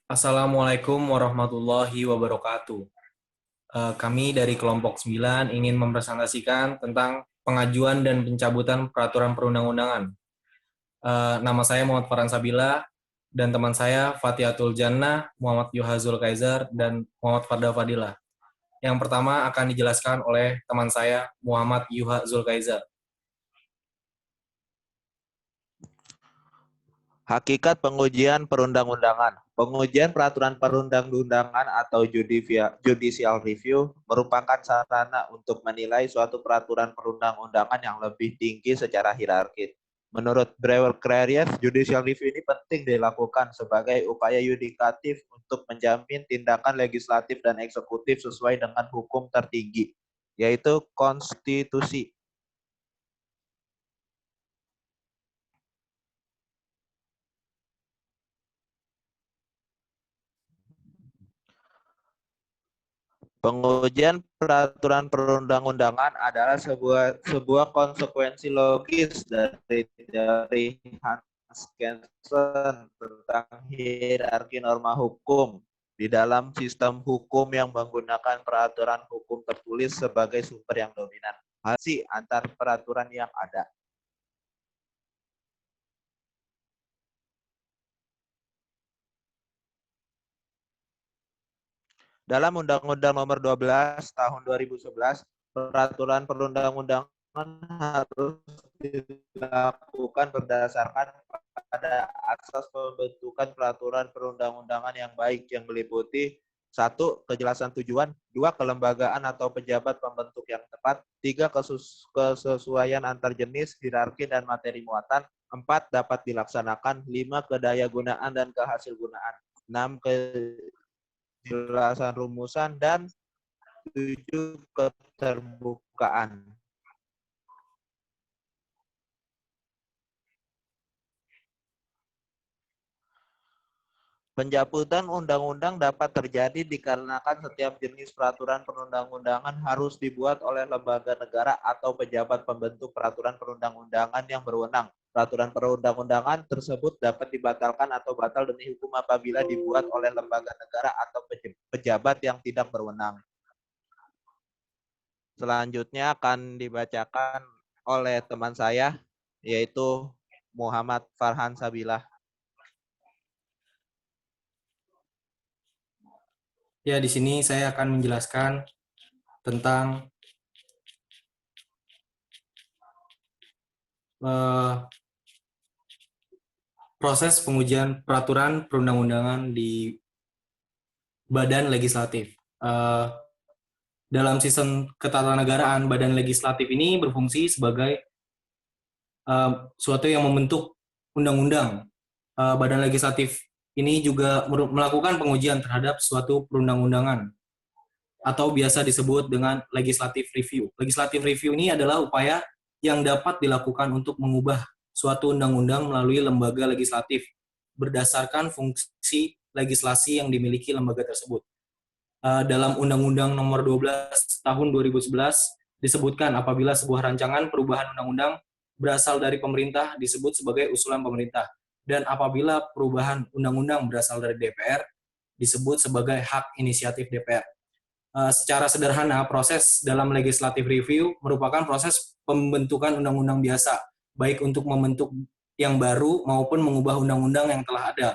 Assalamualaikum warahmatullahi wabarakatuh. Kami dari kelompok 9 ingin mempresentasikan tentang pengajuan dan pencabutan peraturan perundang-undangan. Nama saya Muhammad Farhan Sabila dan teman saya Fatihatul Jannah, Muhammad Yuhazul Kaizar, dan Muhammad Farda Fadilah. Yang pertama akan dijelaskan oleh teman saya Muhammad Yuha Zulkaizar. Hakikat pengujian perundang-undangan. Pengujian peraturan perundang-undangan atau judicial review merupakan sarana untuk menilai suatu peraturan perundang-undangan yang lebih tinggi secara hierarkis. Menurut Brewer Clarius, judicial review ini penting dilakukan sebagai upaya yudikatif untuk menjamin tindakan legislatif dan eksekutif sesuai dengan hukum tertinggi, yaitu konstitusi. Pengujian peraturan perundang-undangan adalah sebuah konsekuensi logis dari teori Hans Kelsen tentang hierarki norma hukum di dalam sistem hukum yang menggunakan peraturan hukum tertulis sebagai sumber yang dominan. Hasil antar peraturan yang ada. Dalam Undang-Undang Nomor 12 Tahun 2011, peraturan perundang-undangan harus dilakukan berdasarkan pada asas pembentukan peraturan perundang-undangan yang baik yang meliputi 1. Kejelasan tujuan, 2. Kelembagaan atau pejabat pembentuk yang tepat, 3. Kesesuaian antar jenis, hierarki, dan materi muatan, 4. Dapat dilaksanakan, 5. Kedayagunaan dan kehasilgunaan, 6. Kejelasan rumusan, dan 7. Keterbukaan. Pencabutan undang-undang dapat terjadi dikarenakan setiap jenis peraturan perundang-undangan harus dibuat oleh lembaga negara atau pejabat pembentuk peraturan perundang-undangan yang berwenang. Peraturan perundang-undangan tersebut dapat dibatalkan atau batal demi hukum apabila dibuat oleh lembaga negara atau pejabat yang tidak berwenang. Selanjutnya akan dibacakan oleh teman saya, yaitu Muhammad Farhan Sabilah. Ya, di sini saya akan menjelaskan tentang proses pengujian peraturan perundang-undangan di Badan Legislatif. Dalam sistem ketatanegaraan, Badan Legislatif ini berfungsi sebagai suatu yang membentuk undang-undang. Badan Legislatif ini juga melakukan pengujian terhadap suatu perundang-undangan atau biasa disebut dengan legislative review. Legislative review ini adalah upaya yang dapat dilakukan untuk mengubah suatu undang-undang melalui lembaga legislatif berdasarkan fungsi legislasi yang dimiliki lembaga tersebut. Dalam Undang-Undang Nomor 12 Tahun 2011 disebutkan apabila sebuah rancangan perubahan undang-undang berasal dari pemerintah disebut sebagai usulan pemerintah, dan apabila perubahan undang-undang berasal dari DPR disebut sebagai hak inisiatif DPR. Secara sederhana, proses dalam legislative review merupakan proses pembentukan undang-undang biasa, baik untuk membentuk yang baru maupun mengubah undang-undang yang telah ada.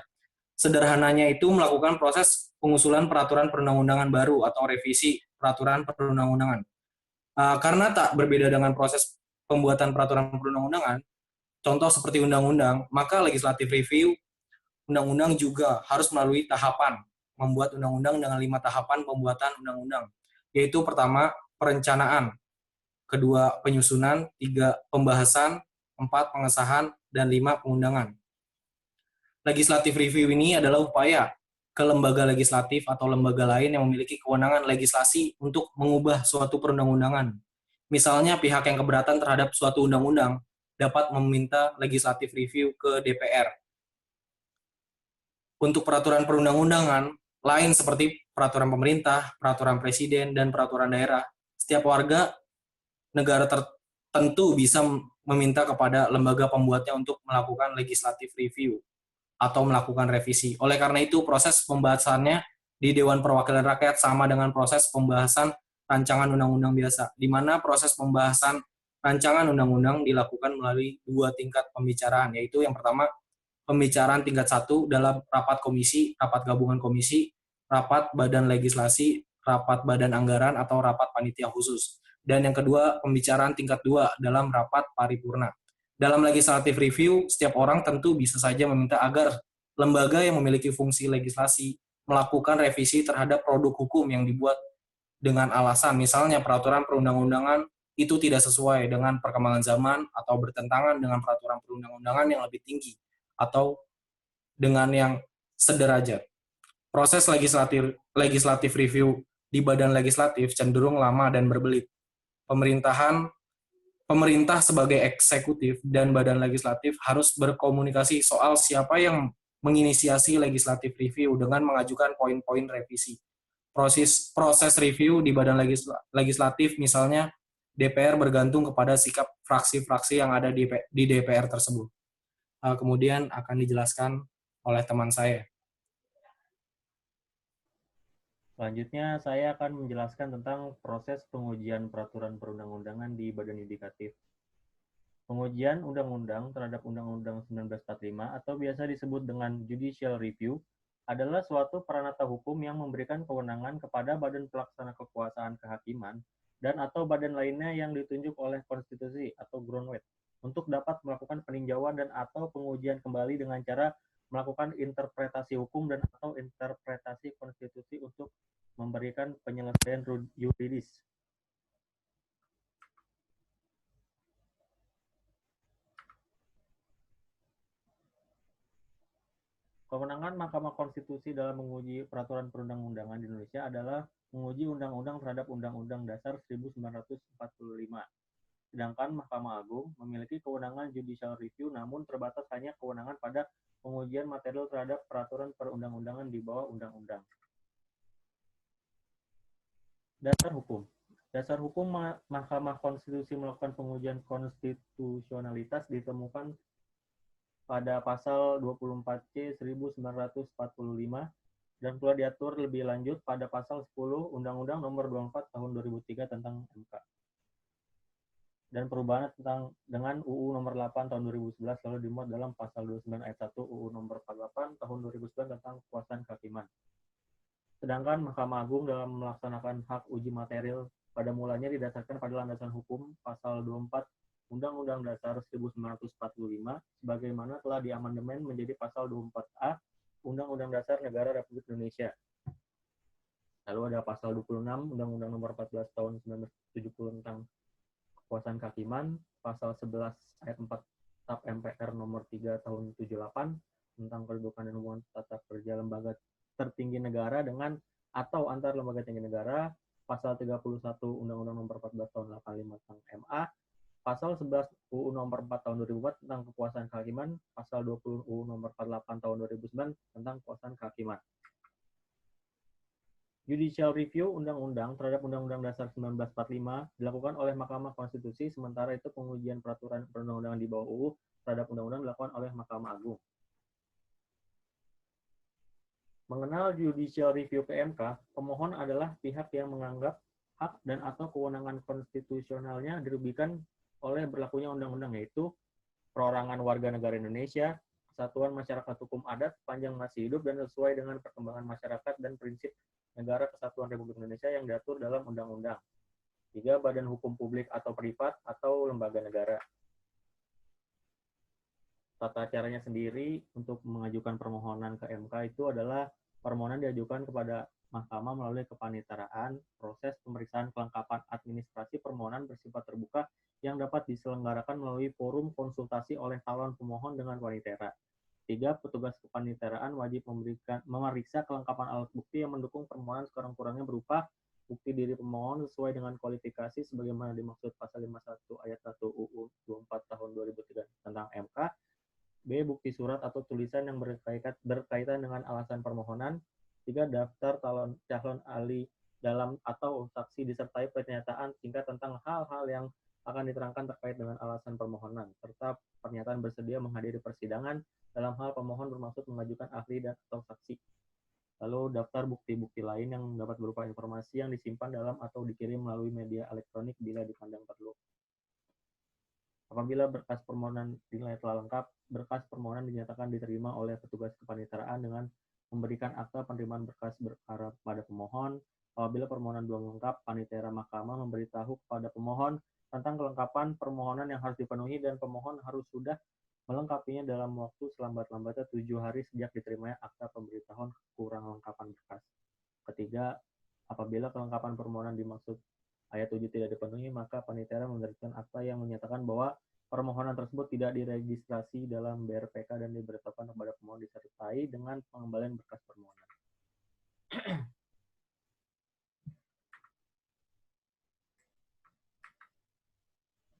Sederhananya itu melakukan proses pengusulan peraturan perundang-undangan baru atau revisi peraturan perundang-undangan. Karena tak berbeda dengan proses pembuatan peraturan perundang-undangan, contoh seperti undang-undang, maka legislative review undang-undang juga harus melalui tahapan membuat undang-undang dengan 5 tahapan pembuatan undang-undang, yaitu pertama, perencanaan, kedua, penyusunan, 3, pembahasan, 4, pengesahan, dan 5, pengundangan. Legislative review ini adalah upaya ke lembaga legislatif atau lembaga lain yang memiliki kewenangan legislasi untuk mengubah suatu perundang-undangan. Misalnya pihak yang keberatan terhadap suatu undang-undang dapat meminta legislative review ke DPR. Untuk peraturan perundang-undangan lain seperti peraturan pemerintah, peraturan presiden, dan peraturan daerah, setiap warga negara tertentu bisa meminta kepada lembaga pembuatnya untuk melakukan legislative review. atau melakukan revisi. Oleh karena itu, proses pembahasannya di Dewan Perwakilan Rakyat sama dengan proses pembahasan rancangan undang-undang biasa, di mana proses pembahasan rancangan undang-undang dilakukan melalui dua tingkat pembicaraan, yaitu yang pertama pembicaraan tingkat 1 dalam rapat komisi, rapat gabungan komisi, rapat badan legislasi, rapat badan anggaran, atau rapat panitia khusus. Dan yang kedua, pembicaraan tingkat 2 dalam rapat paripurna. Dalam legislative review, setiap orang tentu bisa saja meminta agar lembaga yang memiliki fungsi legislasi melakukan revisi terhadap produk hukum yang dibuat dengan alasan misalnya peraturan perundang-undangan itu tidak sesuai dengan perkembangan zaman atau bertentangan dengan peraturan perundang-undangan yang lebih tinggi atau dengan yang sederajat. Proses legislatif review di badan legislatif cenderung lama dan berbelit. Pemerintah sebagai eksekutif dan badan legislatif harus berkomunikasi soal siapa yang menginisiasi legislatif review dengan mengajukan poin-poin revisi. Proses review di badan legislatif misalnya DPR bergantung kepada sikap fraksi-fraksi yang ada di DPR tersebut. Kemudian akan dijelaskan oleh teman saya. Selanjutnya, saya akan menjelaskan tentang proses pengujian peraturan perundang-undangan di Badan Yudikatif. Pengujian undang-undang terhadap Undang-Undang 1945 atau biasa disebut dengan judicial review adalah suatu peranata hukum yang memberikan kewenangan kepada badan pelaksana kekuasaan kehakiman dan atau badan lainnya yang ditunjuk oleh konstitusi atau groundwork untuk dapat melakukan peninjauan dan atau pengujian kembali dengan cara melakukan interpretasi hukum dan atau interpretasi konstitusi untuk memberikan penyelesaian yuridis. Kewenangan Mahkamah Konstitusi dalam menguji peraturan perundang-undangan di Indonesia adalah menguji undang-undang terhadap Undang-Undang Dasar 1945. Sedangkan Mahkamah Agung memiliki kewenangan judicial review namun terbatas hanya kewenangan pada pengujian material terhadap peraturan perundang-undangan di bawah undang-undang. Dasar hukum. Dasar hukum Mahkamah Konstitusi melakukan pengujian konstitusionalitas ditemukan pada pasal 24C 1945 dan telah diatur lebih lanjut pada pasal 10 Undang-Undang Nomor 24 Tahun 2003 tentang MK. Dan perubahan dengan UU Nomor 8 Tahun 2011 lalu dimuat dalam pasal 29 ayat 1 UU Nomor 48 Tahun 2009 tentang kekuasaan kehakiman. Sedangkan Mahkamah Agung dalam melaksanakan hak uji material pada mulanya didasarkan pada landasan hukum pasal 24 Undang-Undang Dasar 1945 sebagaimana telah diamandemen menjadi pasal 24A Undang-Undang Dasar Negara Republik Indonesia. Lalu ada pasal 26 Undang-Undang Nomor 14 Tahun 1970 tentang kekuasaan kehakiman, pasal 11 ayat 4 TAP MPR Nomor 3 Tahun 78 tentang kedudukan dan hubungan tata kerja lembaga tertinggi negara dengan atau antar lembaga tinggi negara, pasal 31 Undang-Undang Nomor 14 Tahun 85 tentang MA, pasal 11 UU Nomor 4 Tahun 2004 tentang kekuasaan kehakiman, pasal 20 UU Nomor 48 Tahun 2009 tentang kekuasaan kehakiman. Judicial review undang-undang terhadap Undang-Undang Dasar 1945 dilakukan oleh Mahkamah Konstitusi, sementara itu pengujian peraturan perundang-undangan di bawah UU terhadap undang-undang dilakukan oleh Mahkamah Agung. Mengenal judicial review ke MK, pemohon adalah pihak yang menganggap hak dan atau kewenangan konstitusionalnya dirugikan oleh berlakunya undang-undang, yaitu perorangan warga negara Indonesia, kesatuan masyarakat hukum adat sepanjang masih hidup dan sesuai dengan perkembangan masyarakat dan prinsip negara kesatuan Republik Indonesia yang diatur dalam undang-undang. 3. Badan hukum publik atau privat atau lembaga negara. Tata caranya sendiri untuk mengajukan permohonan ke MK itu adalah permohonan diajukan kepada Mahkamah melalui kepanitraan, proses pemeriksaan kelengkapan administrasi permohonan bersifat terbuka yang dapat diselenggarakan melalui forum konsultasi oleh calon pemohon dengan panitera. 3. Petugas kepanitraan wajib memeriksa kelengkapan alat bukti yang mendukung permohonan sekurang-kurangnya berupa bukti diri pemohon sesuai dengan kualifikasi sebagaimana dimaksud pasal 51 ayat 1 UU 24 tahun 2003 tentang MK. B. Bukti surat atau tulisan yang berkaitan dengan alasan permohonan. 3. Daftar calon ahli dalam atau saksi disertai pernyataan singkat tentang hal-hal yang akan diterangkan terkait dengan alasan permohonan, serta pernyataan bersedia menghadiri persidangan dalam hal pemohon bermaksud mengajukan ahli dan atau saksi. Lalu daftar bukti-bukti lain yang dapat berupa informasi yang disimpan dalam atau dikirim melalui media elektronik bila dipandang perlu. Apabila berkas permohonan dinilai telah lengkap, berkas permohonan dinyatakan diterima oleh petugas kepaniteraan dengan memberikan akta penerimaan berkas perkara pada pemohon. Apabila permohonan belum lengkap, panitera mahkamah memberitahu kepada pemohon tentang kelengkapan permohonan yang harus dipenuhi dan pemohon harus sudah melengkapinya dalam waktu selambat-lambatnya 7 hari sejak diterimanya akta pemberitahuan kurang lengkapan berkas. Ketiga, apabila kelengkapan permohonan dimaksud ayat 7 tidak dipenuhi, maka panitera menerbitkan akta yang menyatakan bahwa permohonan tersebut tidak diregistrasi dalam BRPK dan diberitahukan kepada pemohon disertai dengan pengembalian berkas permohonan.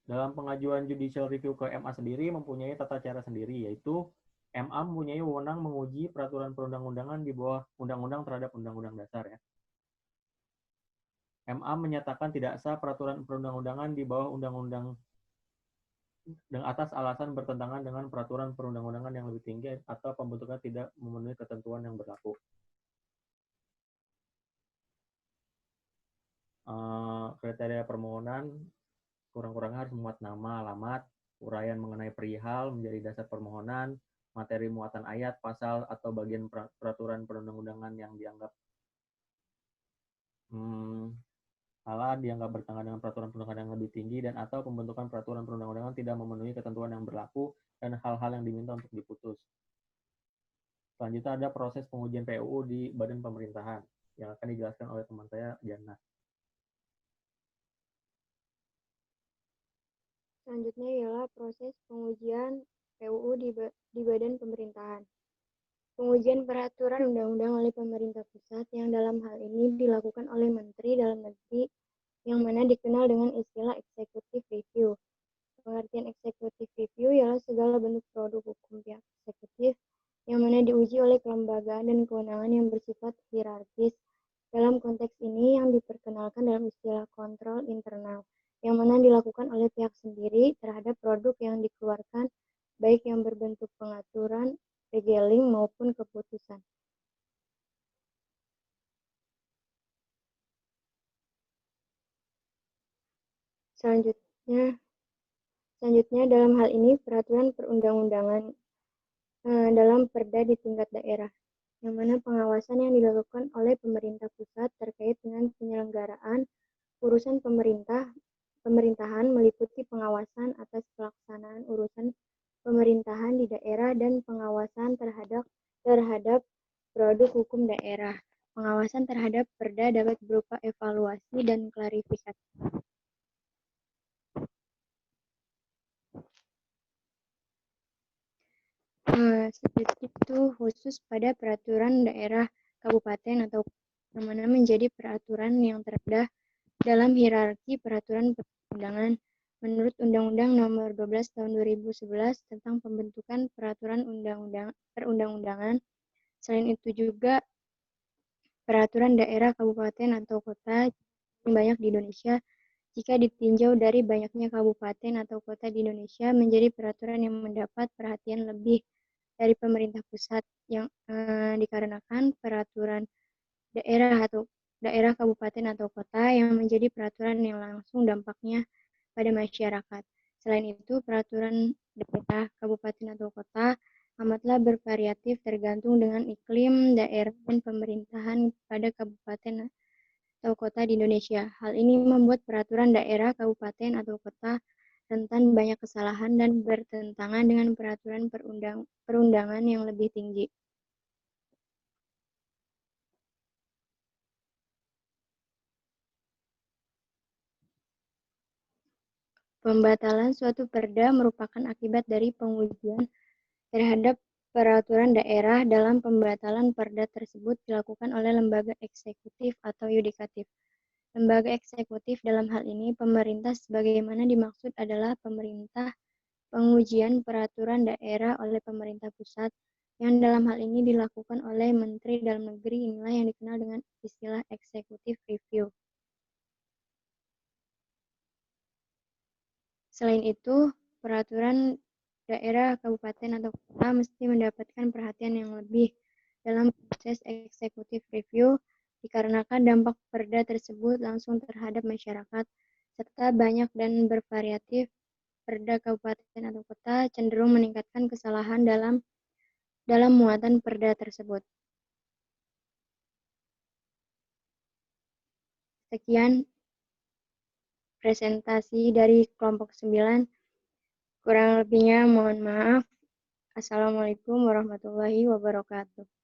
Dalam pengajuan judicial review ke MA sendiri mempunyai tata cara sendiri, yaitu MA mempunyai wewenang menguji peraturan perundang-undangan di bawah undang-undang terhadap undang-undang dasar. MA menyatakan tidak sah peraturan perundang-undangan di bawah undang-undang dengan atas alasan bertentangan dengan peraturan perundang-undangan yang lebih tinggi atau pembentukan tidak memenuhi ketentuan yang berlaku. Kriteria permohonan kurang-kurangnya harus memuat nama, alamat, uraian mengenai perihal menjadi dasar permohonan, materi muatan ayat, pasal, atau bagian peraturan perundang-undangan yang dianggap salah, dianggap bertentangan dengan peraturan perundang-undangan yang lebih tinggi, dan atau pembentukan peraturan perundang-undangan tidak memenuhi ketentuan yang berlaku, dan hal-hal yang diminta untuk diputus. Selanjutnya ada proses pengujian PUU di Badan Pemerintahan, yang akan dijelaskan oleh teman saya, Jana. Selanjutnya ialah proses pengujian PUU di Badan Pemerintahan. Pengujian peraturan undang-undang oleh pemerintah pusat yang dalam hal ini dilakukan oleh Menteri Dalam Negeri yang mana dikenal dengan istilah executive review. Pengertian executive review ialah segala bentuk produk hukum pihak eksekutif yang mana diuji oleh kelembagaan dan kewenangan yang bersifat hierarkis. Dalam konteks ini yang diperkenalkan dalam istilah kontrol internal, yang mana dilakukan oleh pihak sendiri terhadap produk yang dikeluarkan, baik yang berbentuk pengaturan, regeling, maupun keputusan. Selanjutnya dalam hal ini peraturan perundang-undangan dalam perda di tingkat daerah, yang mana pengawasan yang dilakukan oleh pemerintah pusat terkait dengan penyelenggaraan urusan pemerintahan meliputi pengawasan atas pelaksanaan urusan pemerintahan di daerah dan pengawasan terhadap produk hukum daerah. Pengawasan terhadap perda dapat berupa evaluasi dan klarifikasi. Seperti itu khusus pada peraturan daerah kabupaten atau yang mana menjadi peraturan yang terendah dalam hierarki peraturan perundangan menurut Undang-Undang Nomor 12 Tahun 2011 tentang pembentukan peraturan perundang-undangan. Selain itu juga peraturan daerah kabupaten atau kota yang banyak di Indonesia jika ditinjau dari banyaknya kabupaten atau kota di Indonesia menjadi peraturan yang mendapat perhatian lebih dari pemerintah pusat yang dikarenakan peraturan daerah kabupaten atau kota yang menjadi peraturan yang langsung dampaknya pada masyarakat. Selain itu, peraturan daerah kabupaten atau kota amatlah bervariatif tergantung dengan iklim, daerah, dan pemerintahan pada kabupaten atau kota di Indonesia. Hal ini membuat peraturan daerah kabupaten atau kota rentan banyak kesalahan dan bertentangan dengan peraturan perundangan yang lebih tinggi. Pembatalan suatu perda merupakan akibat dari pengujian terhadap peraturan daerah. Dalam pembatalan perda tersebut dilakukan oleh lembaga eksekutif atau yudikatif. Lembaga eksekutif dalam hal ini pemerintah sebagaimana dimaksud adalah pemerintah. Pengujian peraturan daerah oleh pemerintah pusat yang dalam hal ini dilakukan oleh Menteri Dalam Negeri inilah yang dikenal dengan istilah executive review. Selain itu, peraturan daerah, kabupaten, atau kota mesti mendapatkan perhatian yang lebih dalam proses eksekutif review dikarenakan dampak perda tersebut langsung terhadap masyarakat serta banyak dan bervariatif. Perda kabupaten atau kota cenderung meningkatkan kesalahan dalam muatan perda tersebut. Sekian presentasi dari kelompok 9. Kurang lebihnya mohon maaf. Assalamualaikum warahmatullahi wabarakatuh.